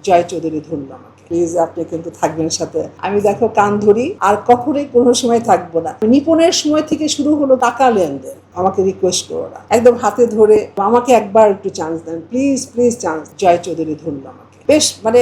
জয় চৌধুরী ধরল আমাকে, প্লিজ আপনি কিন্তু থাকবেন সাথে। আমি দেখো কান ধরি, আর কখনোই কোনো সময় থাকবো না। নিপনের সময় থেকে শুরু হলো টাকা লেনদেন, আমাকে রিকোয়েস্ট করো না, একদম হাতে ধরে আমাকে একবার একটু চান্স দেন please please chance. Joy Chowdhury ধরল আমাকে বেশ মানে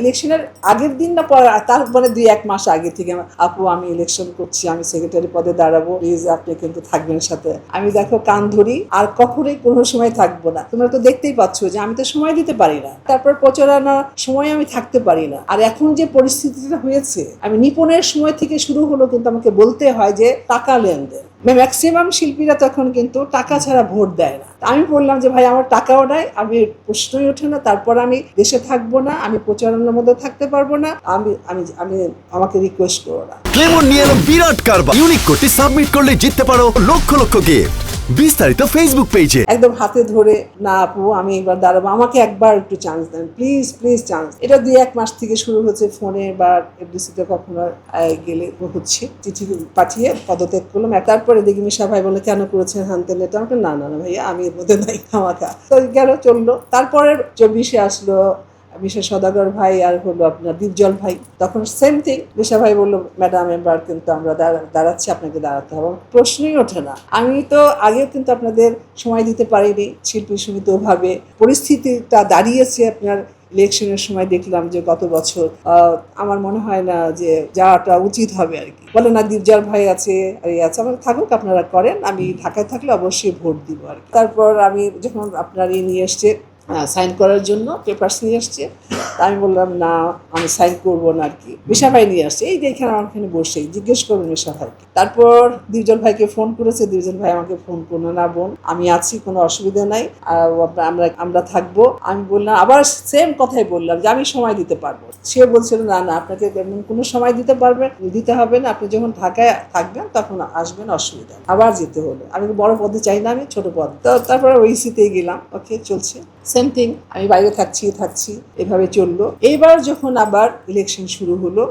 ইলেকশনের আগের দিন না পরে, তার মানে 2-1 মাস আগে থেকে আপু আমি ইলেকশন করছি, আমি সেক্রেটারি পদে দাঁড়াবো, প্লিজ আপনি কিন্তু থাকবেন সাথে। আমি দেখো কান ধরি, আর কখনোই কোনো সময় থাকবো না। তোমরা তো দেখতেই পাচ্ছ যে আমি তো সময় দিতে পারি না, তারপর প্রচারণার সময় আমি থাকতে পারি না। আর এখন যে পরিস্থিতিটা হয়েছে, আমি নিপনের সময় থেকে শুরু হলো কিন্তু আমাকে বলতে হয় যে টাকা লেনদেন। ম্যাক্সিমাম শিল্পীরা তখন কিন্তু টাকা ছাড়া ভোট দেয় না। আমি বললাম যে ভাই আমার টাকাও নাই, আমি প্রশ্নই ওঠে না, তারপর আমি দেশে থাকবো না, আমি প্রচারণার মধ্যে থাকতে পারবো না, আমি আমি আমি আমাকে রিকোয়েস্ট করো না। ক্লেমন নিয়ে এলো বিরাট কারবার। ইউনিক কোডটি সাবমিট করলে জিততে পারো লক্ষ লক্ষ গিফট। বিস্তারিত ফেসবুক পেজে। একদম হাতে ধরে, না আপু আমি একবার দাঁড়াবো, আমাকে একবার একটু চান্স দেন প্লিজ প্লিজ চান্স। এটা 2-1 মাস থেকে শুরু হচ্ছে, ফোনে বা এফডিসিতে কখনো গেলে হচ্ছে, চিঠি পাঠিয়ে পদত্যাগ করলাম। তারপরে দেখি মিশা ভাই বলে কেন করেছেন হানতেন, এটা আমাকে না না না ভাইয়া আমি এর মধ্যে নাই, খামাখা। তো গেল চললো। তারপরে 24-এ আসলো মিশা সদাগর ভাই আর হলো আপনার দীপজল ভাই, তখন সেম থিং। মিশা ভাই বললো ম্যাডাম এবার কিন্তু আমরা দাঁড়াচ্ছি, আপনাকে দাঁড়াতে হবে। প্রশ্নই ওঠে না। আমি তো আগেও কিন্তু আপনাদের সময় দিতে পারিনি, শিল্পী সমিতি ওভাবে পরিস্থিতিটা দাঁড়িয়েছে। আপনার ইলেকশনের সময় দেখলাম যে গত বছর আমার মনে হয় না যে যাওয়াটা উচিত হবে আর কি। বলে না দীপজল ভাই আছে আর আছে, আমার থাকুক আপনারা করেন, আমি ঢাকায় থাকলে অবশ্যই ভোট দিব আর কি। তারপর আমি যখন আপনার নিয়ে এসছে সাইন করার জন্য পেপারস নিয়ে আসছে, আমি বললাম না আমি সাইন করবো না আর কি। মিশা ভাই নিয়ে আসছে, এই যে এখানে আমার এখানে বসে জিজ্ঞেস করবেন মিশা ভাইকে। তারপর দীপজল ভাইকে ফোন করেছে, দীপজল ভাই আমাকে ফোন করলো, না বোন আমি আছি, কোনো অসুবিধা নাই, আমরা থাকবো। আমি বললাম আবার সেম কথাই বললাম যে আমি সময় দিতে পারবো। সে বলছিল না না আপনাকে কোনো সময় দিতে হবে না, আপনি যখন ঢাকায় থাকবেন তখন আসবেন, অসুবিধা। আবার যেতে হলো, আমি বড় পদে চাই না, আমি ছোট পদ। তারপরে ওইসিতেই গেলাম, ওকে চলছে সেম থিং, আমি বাইরে থাকছি এভাবে চললো। এইবার যখন আবার ইলেকশন শুরু হলো,